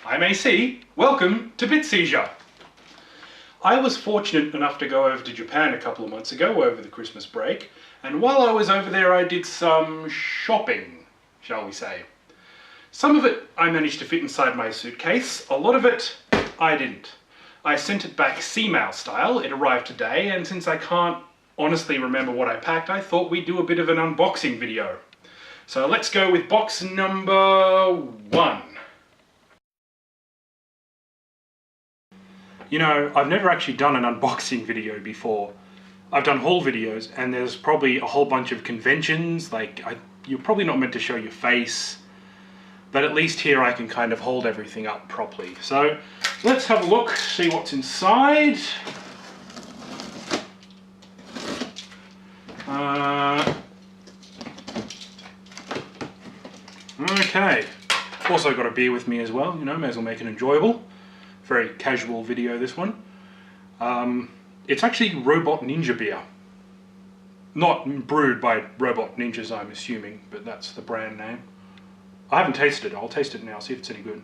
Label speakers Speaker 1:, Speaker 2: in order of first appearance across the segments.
Speaker 1: I'm AC, welcome to Bit Seizure. I was fortunate enough to go over to Japan a couple of months ago over the Christmas break, and while I was over there I did some shopping, shall we say. Some of it I managed to fit inside my suitcase, a lot of it I didn't. I sent it back C-mail style, it arrived today, and since I can't honestly remember what I packed, I thought we'd do a bit of an unboxing video. So let's go with box number 1. You know, I've never actually done an unboxing video before. I've done haul videos and there's probably a whole bunch of conventions, like you're probably not meant to show your face, but at least here I can kind of hold everything up properly. So let's have a look, see what's inside. Okay, also got a beer with me as well, you know, may as well make it enjoyable. Very casual video, this one. It's actually Robot Ninja beer. Not brewed by Robot Ninjas, I'm assuming, but that's the brand name. I haven't tasted it. I'll taste it now, see if it's any good.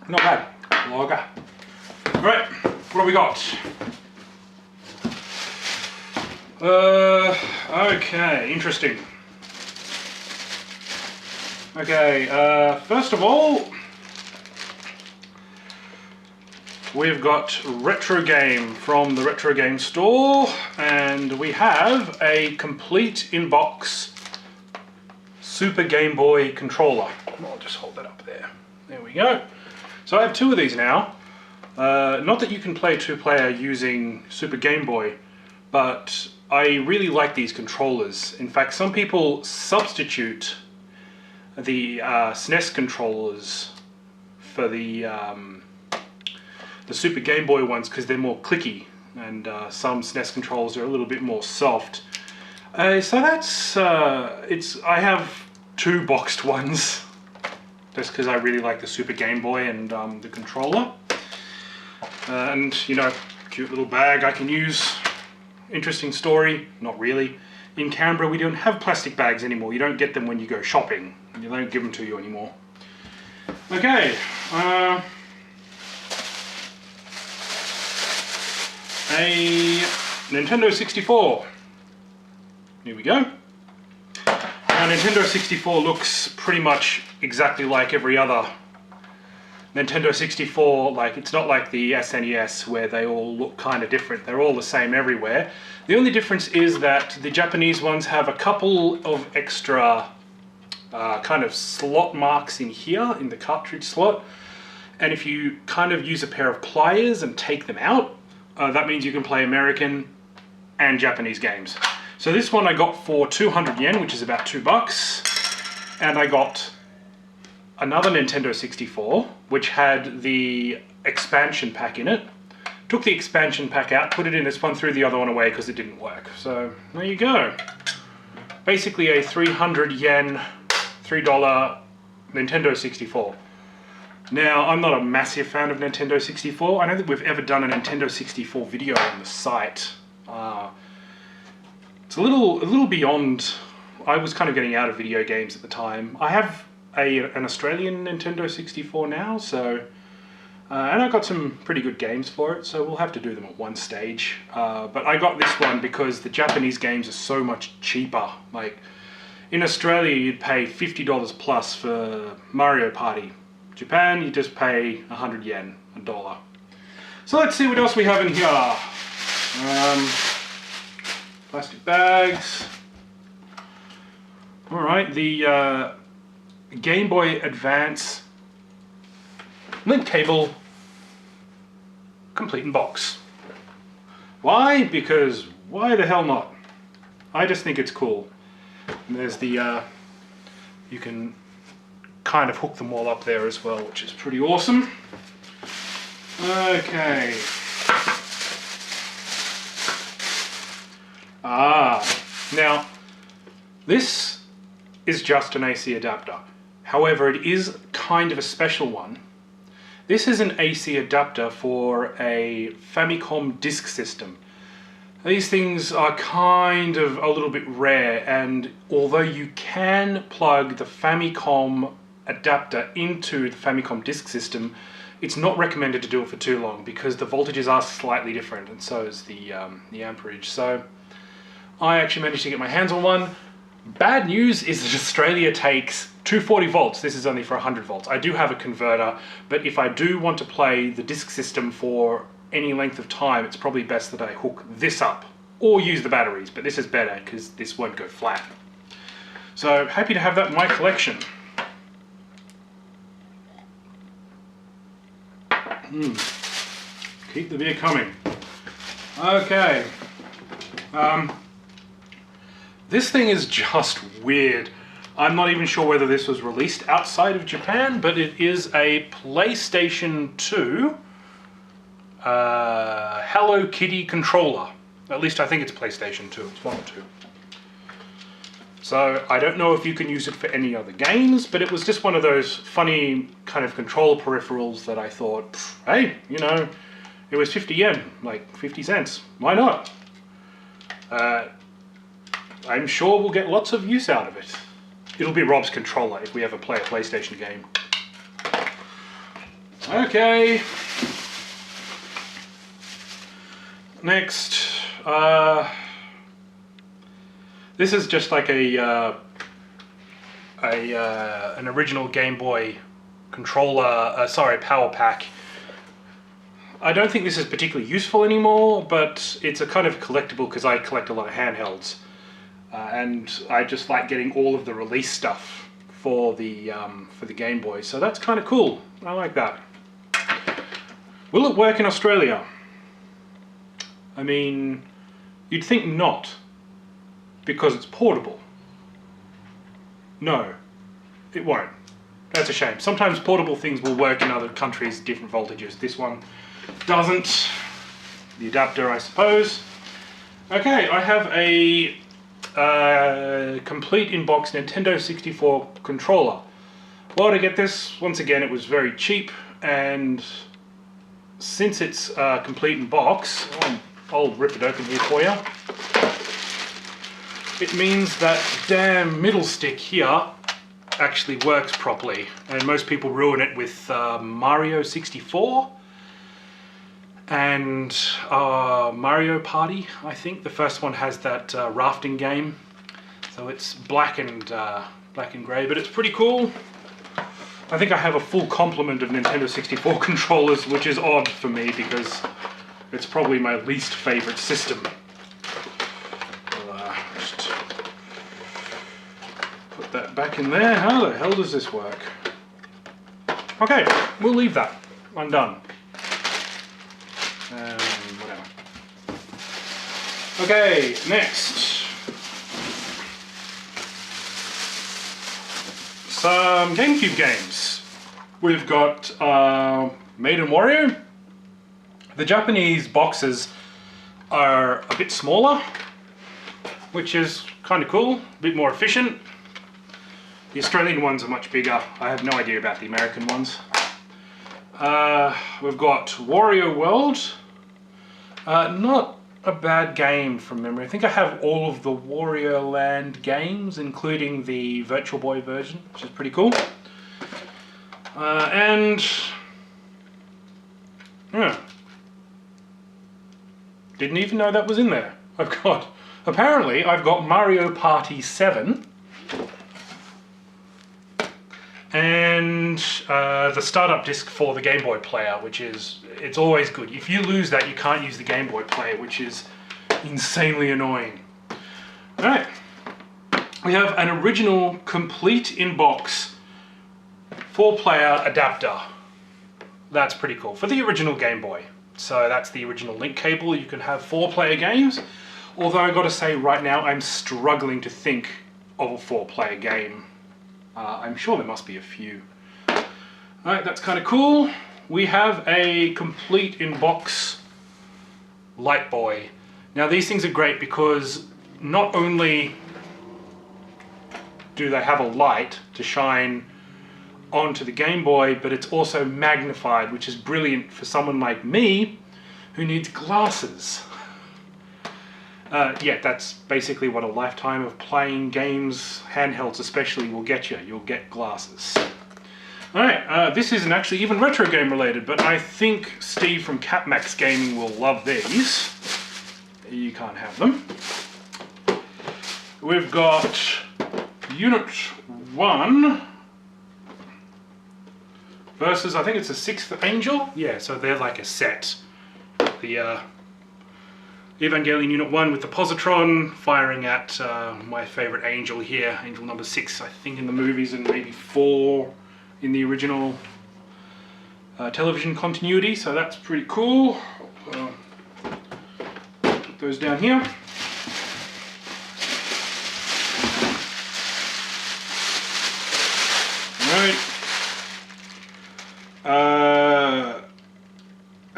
Speaker 1: Not bad. Lager. Alright, what have we got? Okay, interesting. Okay, first of all, we've got Retro Game from the Retro Game store, and we have a complete in-box Super Game Boy controller. I'll just hold that up there. There we go. So I have 2 of these now. Not that you can play 2-player using Super Game Boy, but I really like these controllers. In fact, some people substitute the SNES controllers for the Super Game Boy ones because they're more clicky, and some SNES controllers are a little bit more soft. So that's I have 2 boxed ones just because I really like the Super Game Boy and the controller. And you know, cute little bag I can use. Interesting story, not really. In Canberra we don't have plastic bags anymore. You don't get them when you go shopping. You don't give them to you anymore. Okay. A Nintendo 64. Here we go. Now Nintendo 64 looks pretty much exactly like every other Nintendo 64. Like, it's not like the SNES where they all look kind of different. They're all the same everywhere. The only difference is that the Japanese ones have a couple of extra kind of slot marks in here, in the cartridge slot. And if you kind of use a pair of pliers and take them out, that means you can play American and Japanese games. So this one I got for 200 yen, which is about $2. And I got another Nintendo 64, which had the expansion pack in it. Took the expansion pack out, put it in this one, threw the other one away because it didn't work. So there you go. Basically a 300 yen, $3 Nintendo 64. Now, I'm not a massive fan of Nintendo 64. I don't think we've ever done a Nintendo 64 video on the site. It's a little beyond. I was kind of getting out of video games at the time. I have an Australian Nintendo 64 now, so and I got some pretty good games for it, so we'll have to do them at one stage. But I got this one because the Japanese games are so much cheaper. Like, in Australia you'd pay $50 plus for Mario Party. Japan, you just pay 100 yen, $1. So let's see what else we have in here. Plastic bags. Alright, the Game Boy Advance link cable, complete in box. Why? Because why the hell not? I just think it's cool. And there's the, you can kind of hook them all up there as well, which is pretty awesome. Okay. Now, this is just an AC adapter. However, it is kind of a special one This is an AC adapter for a Famicom disk system. These things are kind of a little bit rare, and although you can plug the Famicom adapter into the Famicom disk system, it's not recommended to do it for too long because the voltages are slightly different, and so is the amperage. So I actually managed to get my hands on one. Bad news is that Australia takes 240 volts. This is only for 100 volts. I do have a converter, but if I do want to play the disk system for any length of time, it's probably best that I hook this up or use the batteries, but this is better because this won't go flat. So happy to have that in my collection. Keep the beer coming. Okay. This thing is just weird. I'm not even sure whether this was released outside of Japan, but it is a PlayStation 2 Hello Kitty controller. At least I think it's PlayStation 2. It's 1 or 2. So I don't know if you can use it for any other games, but it was just one of those funny kind of control peripherals that I thought, hey, you know, it was 50 yen, like 50 cents. Why not? I'm sure we'll get lots of use out of it. It'll be Rob's controller if we ever play a PlayStation game. Okay. Next, this is just like an original Game Boy controller, power pack. I don't think this is particularly useful anymore, but it's a kind of collectible because I collect a lot of handhelds. And I just like getting all of the release stuff for the Game Boy, so that's kind of cool. I like that. Will it work in Australia? I mean, you'd think not, because it's portable. No, it won't. That's a shame. Sometimes portable things will work in other countries, different voltages. This one doesn't. The adapter, I suppose. Okay, I have a complete in-box Nintendo 64 controller. Well, to get this, once again, it was very cheap, and since it's complete in box, I'll rip it open here for you. It means that damn middle stick here actually works properly, and most people ruin it with Mario 64 and Mario Party. I think the first one has that rafting game, so it's black and grey, but it's pretty cool. I think I have a full complement of Nintendo 64 controllers, which is odd for me because it's probably my least favorite system. I'll just put that back in there. How the hell does this work? Okay, we'll leave that. I'm done. Whatever. Okay, next. Some Gamecube games. We've got Maiden Warrior. The Japanese boxes are a bit smaller, which is kind of cool, a bit more efficient. The Australian ones are much bigger. I have no idea about the American ones. We've got Wario World. Not a bad game from memory. I think I have all of the Wario Land games, including the Virtual Boy version, which is pretty cool. Didn't even know that was in there. Apparently I've got Mario Party 7 and the startup disc for the Game Boy player, which is, it's always good. If you lose that, you can't use the Game Boy player, which is insanely annoying. Alright, we have an original complete in-box 4-player adapter. That's pretty cool, for the original Game Boy. So that's the original link cable. You can have 4-player games, although I've got to say right now I'm struggling to think of a 4-player game. I'm sure there must be a few. Alright, that's kind of cool. We have a complete in-box Light Boy. Now these things are great because not only do they have a light to shine onto the Game Boy, but it's also magnified, which is brilliant for someone like me who needs glasses. Yeah, that's basically what a lifetime of playing games, handhelds especially, will get you. You'll get glasses. Alright, this isn't actually even retro game related, but I think Steve from CapMax Gaming will love these. You can't have them. We've got Unit 1 versus, I think it's a 6th Angel? Yeah, so they're like a set. The Evangelion Unit 1 with the positron firing at my favourite Angel here, Angel number 6 I think in the movies, and maybe 4 in the original television continuity, so that's pretty cool. Put those down here. Alright.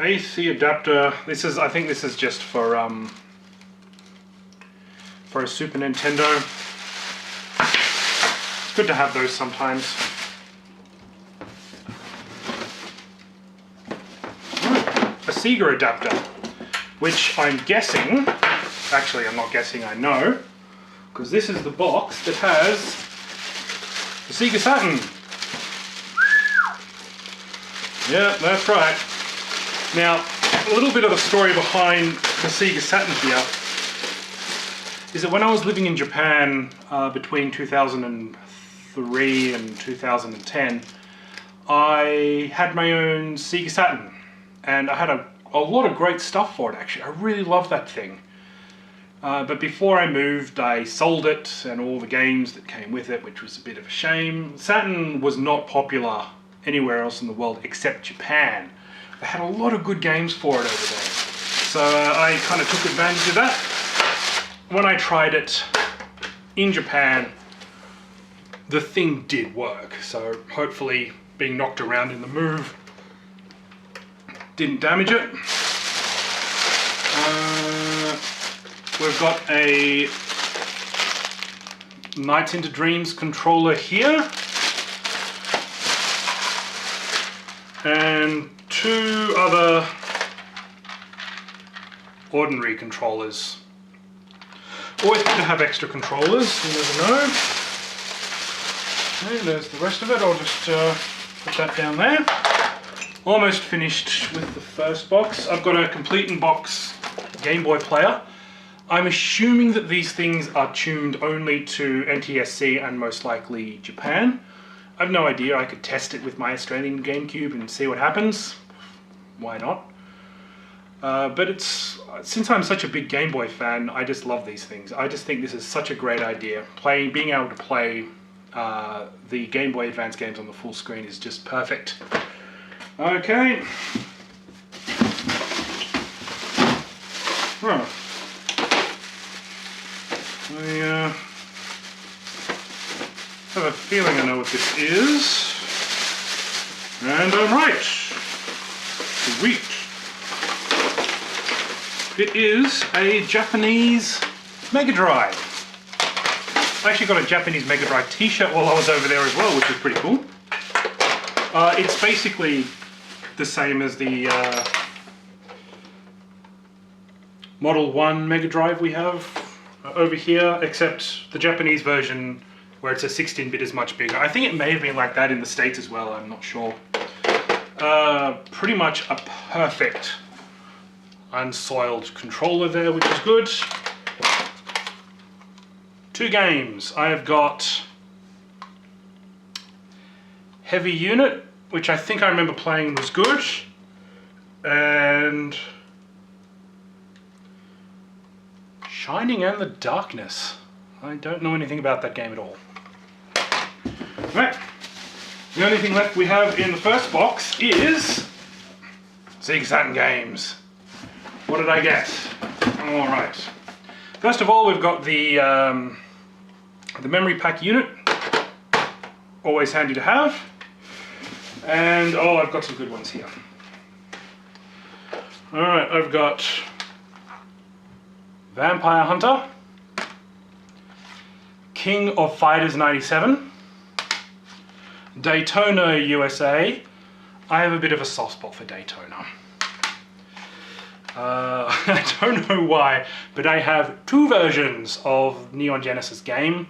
Speaker 1: AC adapter. This is, I think this is just for a Super Nintendo. It's good to have those sometimes. A Seger adapter, which I'm guessing, actually I'm not guessing, I know, because this is the box that has the Seger Sutton. Yeah, that's right. Now, a little bit of the story behind the Seger Sutton here is that when I was living in Japan between 2003 and 2010, I had my own Seger Sutton, and I had a lot of great stuff for it actually. I really loved that thing. But before I moved, I sold it and all the games that came with it, which was a bit of a shame. Saturn was not popular anywhere else in the world except Japan. They had a lot of good games for it over there. So I kind of took advantage of that. When I tried it in Japan, the thing did work. So hopefully being knocked around in the move didn't damage it. We've got a Nights into Dreams controller here. And 2 other ordinary controllers. Always good to have extra controllers, you never know. Okay, there's the rest of it. I'll just put that down there. Almost finished with the first box. I've got a complete in box Game Boy player. I'm assuming that these things are tuned only to NTSC and most likely Japan. I have no idea. I could test it with my Australian Gamecube and see what happens. Why not? But it's, since I'm such a big Game Boy fan, I just love these things. I just think this is such a great idea. Being able to play the Game Boy Advance games on the full screen is just perfect. Okay. Huh. I have a feeling I know what this is. And I'm right. Sweet. It is a Japanese Mega Drive. I actually got a Japanese Mega Drive t-shirt while I was over there as well, which is pretty cool. It's basically the same as the Model 1 Mega Drive we have over here, except the Japanese version where it's a 16-bit is much bigger. I think it may have been like that in the States as well, I'm not sure. Pretty much a perfect unsoiled controller there, which is good. 2 games. I have got Heavy Unit, which I think I remember playing was good, and Shining and the Darkness. I don't know anything about that game at all. Right. The only thing left we have in the first box is Seger Sutton games. What did I get? Alright. First of all, we've got the memory pack unit. Always handy to have. And, oh, I've got some good ones here. Alright, I've got Vampire Hunter, King of Fighters 97, Daytona USA. I have a bit of a soft spot for Daytona. I don't know why, but I have two versions of Neon Genesis game.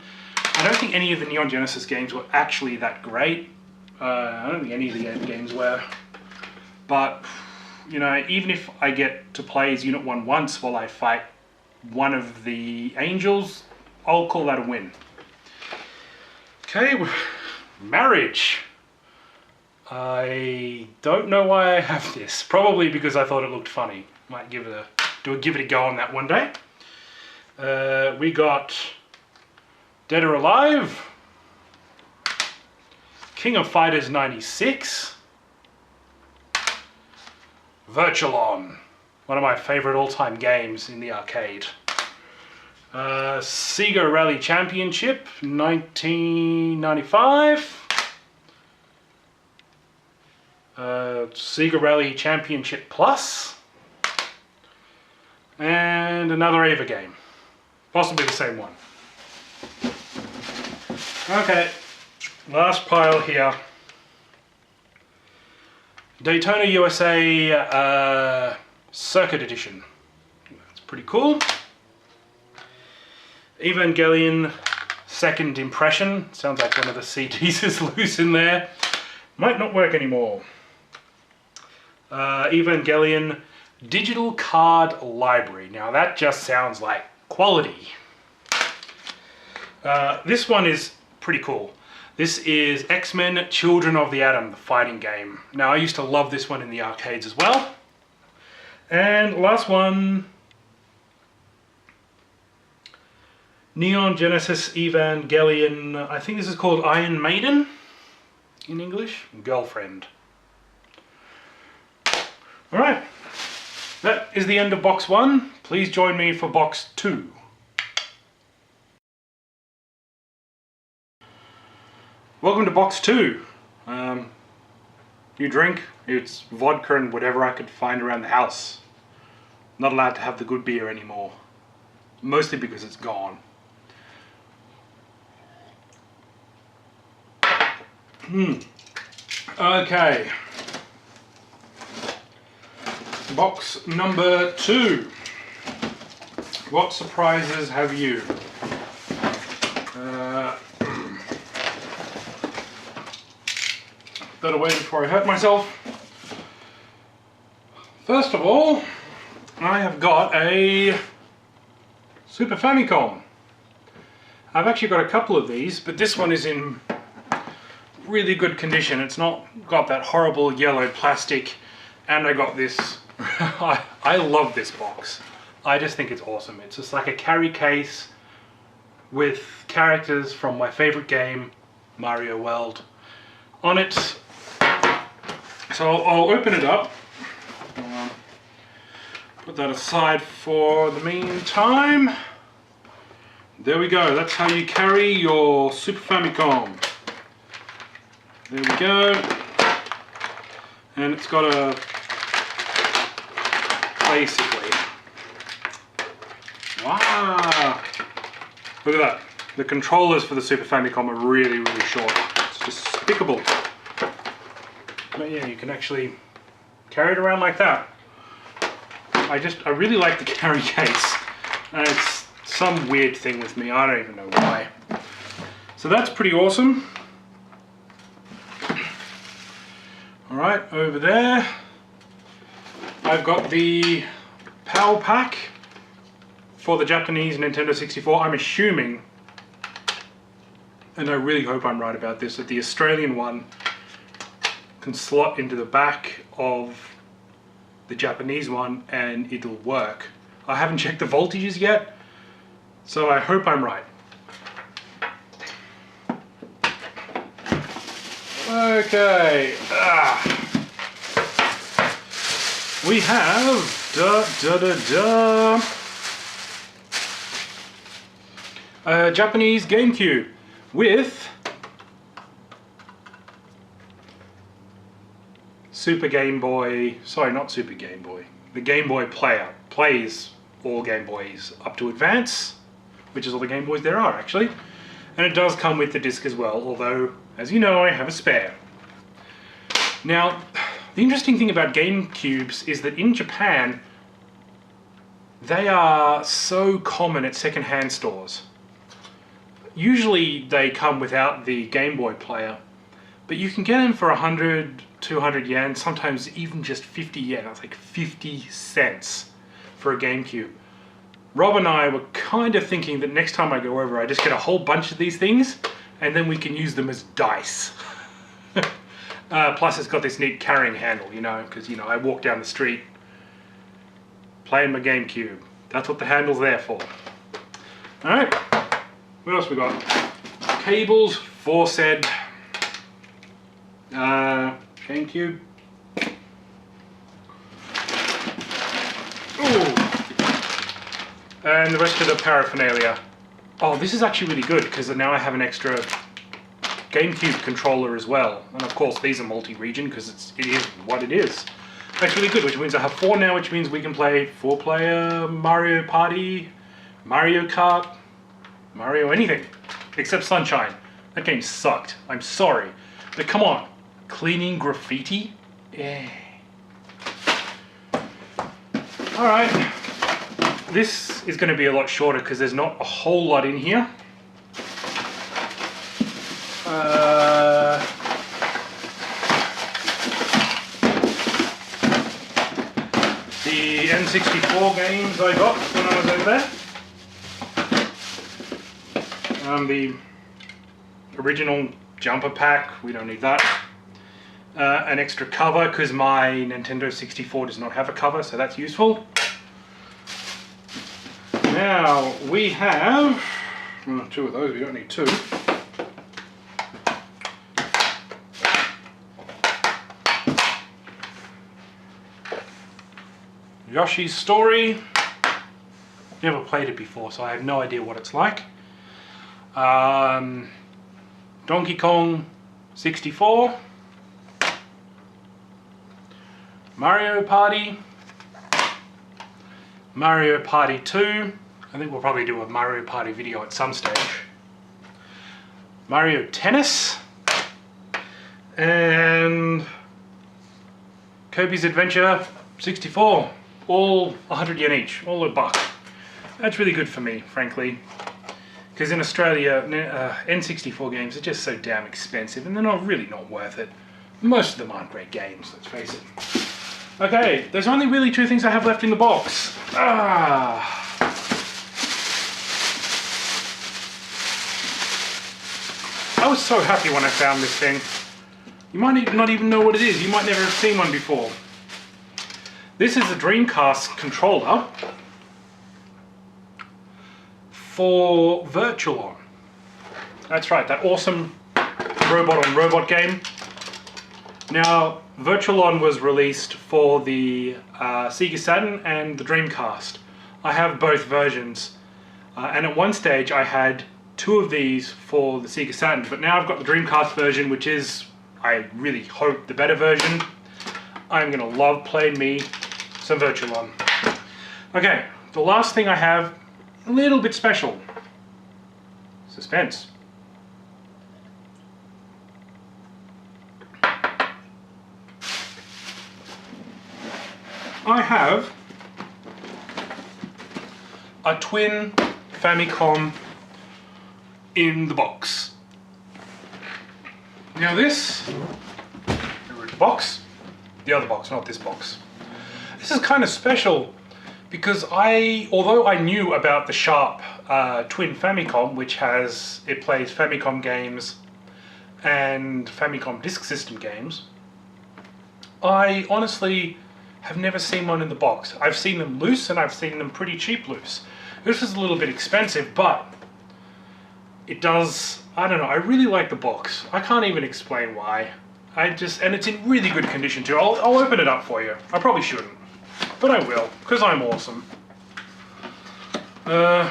Speaker 1: I don't think any of the Neon Genesis games were actually that great. I don't think any of the games were. But, you know, even if I get to play as Unit 1 once while I fight one of the angels, I'll call that a win. Okay, marriage. I don't know why I have this. Probably because I thought it looked funny. Might give it a go on that one day. We got Dead or Alive, King of Fighters 96, Virtualon, one of my favorite all-time games in the arcade. Seger Rally Championship 1995. Seger Rally Championship Plus. And another Ava game. Possibly the same one. Okay, last pile here. Daytona USA Circuit Edition. That's pretty cool. Evangelion Second Impression. Sounds like one of the CDs is loose in there. Might not work anymore. Evangelion Digital Card Library. Now that just sounds like quality. This one is pretty cool. This is X-Men Children of the Atom, the fighting game. Now I used to love this one in the arcades as well. And last one, Neon Genesis Evangelion, I think this is called Iron Maiden in English, Girlfriend. Alright, that is the end of box 1. Please join me for box 2. Welcome to box 2. New drink, it's vodka and whatever I could find around the house. Not allowed to have the good beer anymore. Mostly because it's gone. Okay. Box number 2. What surprises have you? Better wait before I hurt myself. First of all, I have got a Super Famicom. I've actually got a couple of these, but this one is in really good condition. It's not got that horrible yellow plastic, and I got this. I love this box. I just think it's awesome. It's just like a carry case with characters from my favorite game, Mario World, on it. So I'll open it up. Put that aside for the meantime. There we go. That's how you carry your Super Famicom. There we go. And it's got a... basically. Wow! Look at that. The controllers for the Super Famicom are really, really short. It's despicable. But yeah, you can actually carry it around like that. I really like the carry case. It's some weird thing with me. I don't even know why. So that's pretty awesome. Alright, over there I've got the PAL pack for the Japanese Nintendo 64. I'm assuming, and I really hope I'm right about this, that the Australian one can slot into the back of the Japanese one and it'll work. I haven't checked the voltages yet, so I hope I'm right. Okay, we have a Japanese Gamecube with Super Game Boy, sorry, not Super Game Boy, the Game Boy player plays all Game Boys up to Advance, which is all the Game Boys there are actually, and it does come with the disc as well, although as you know, I have a spare. Now, the interesting thing about Gamecubes is that in Japan, they are so common at second-hand stores. Usually they come without the Gameboy player, but you can get them for 100, 200 yen, sometimes even just 50 yen. That's like 50 cents for a Gamecube. Rob and I were kind of thinking that next time I go over, I just get a whole bunch of these things, and then we can use them as dice. Plus it's got this neat carrying handle, you know, because, you know, I walk down the street playing my Gamecube. That's what the handle's there for. Alright, what else we got? Cables for said Gamecube. Ooh. And the rest of the paraphernalia. Oh, this is actually really good because now I have an extra Gamecube controller as well. And of course these are multi-region because it is what it is. That's really good, which means I have 4 now, which means we can play 4-player Mario Party, Mario Kart, Mario anything, except Sunshine. That game sucked. I'm sorry. But come on, cleaning graffiti? Yeah. Alright. This is going to be a lot shorter because there's not a whole lot in here. The N64 games I got when I was over there. The original jumper pack, we don't need that. An extra cover because my Nintendo 64 does not have a cover, so that's useful. Now we have 2 of those, we don't need 2. Yoshi's Story. Never played it before, so I have no idea what it's like. Donkey Kong 64. Mario Party. Mario Party 2. I think we'll probably do a Mario Party video at some stage. Mario Tennis. And Kirby's Adventure 64. All 100 yen each, all $1. That's really good for me, frankly. Because in Australia, N64 games are just so damn expensive and they're really not worth it. Most of them aren't great games, let's face it. Okay, there's only really 2 things I have left in the box. I was so happy when I found this thing. You might not even know what it is, you might never have seen one before. This is a Dreamcast Controller for Virtual-On. That's right, that awesome robot-on-robot game. Now, Virtual-On was released for the Seger Sutton and the Dreamcast. I have both versions. And at one stage I had 2 of these for the Seger Sutton, but now I've got the Dreamcast version, which is, I really hope, the better version. I'm gonna love playing me some Virtual-On. Okay, the last thing I have, a little bit special. Suspense. I have a twin Famicom in the box. Now this, the box, the other box, not this box. This is kind of special because although I knew about the Sharp twin Famicom, which it plays Famicom games and Famicom Disk System games, I honestly have never seen one in the box. I've seen them loose and I've seen them pretty cheap loose. This is a little bit expensive, but it does, I don't know, I really like the box. I can't even explain why. And it's in really good condition too. I'll open it up for you. I probably shouldn't, but I will, because I'm awesome. I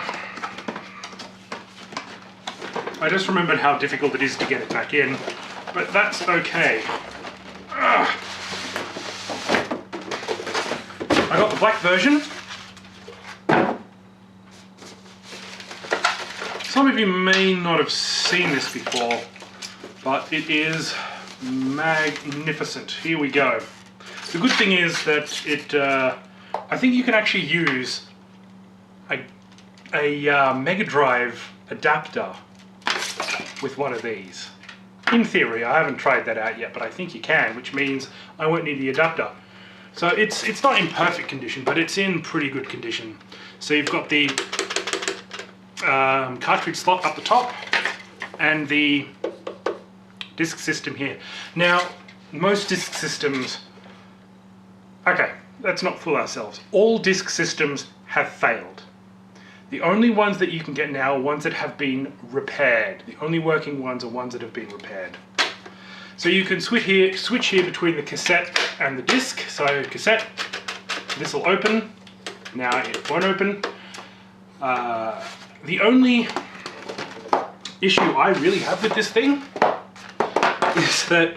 Speaker 1: just remembered how difficult it is to get it back in, but that's okay. I got the black version. Some of you may not have seen this before. but it is magnificent. Here we go. The good thing is that it, I think you can actually use a Mega Drive adapter with one of these. In theory, I haven't tried that out yet, but I think you can, which means I won't need the adapter. So it's not in perfect condition, but it's in pretty good condition. So you've got the cartridge slot up the top and the disk system here. Now, most disk systems, okay, let's not fool ourselves. All disk systems have failed. The only ones that you can get now are ones that have been repaired. The only working ones are ones that have been repaired. So you can switch here between the cassette and the disc. So cassette, this will open. Now it won't open. The only issue I really have with this thing is that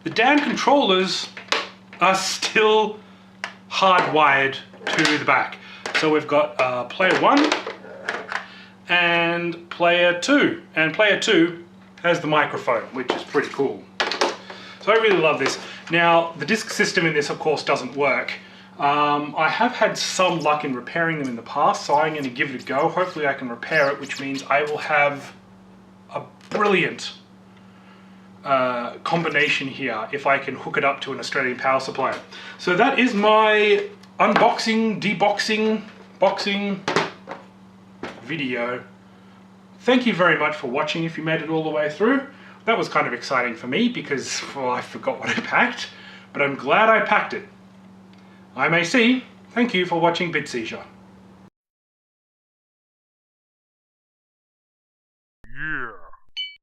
Speaker 1: the damn controllers are still hardwired to the back. So we've got player 1 and player 2. And player 2 has the microphone, which is pretty cool. So I really love this. Now, the disk system in this, of course, doesn't work. I have had some luck in repairing them in the past, so I'm going to give it a go. Hopefully I can repair it, which means I will have a brilliant combination here if I can hook it up to an Australian power supply. So that is my unboxing, deboxing, boxing video. Thank you very much for watching if you made it all the way through. That was kind of exciting for me because, well, I forgot what I packed, but I'm glad I packed it. I'm AC. Thank you for watching BitSeizure.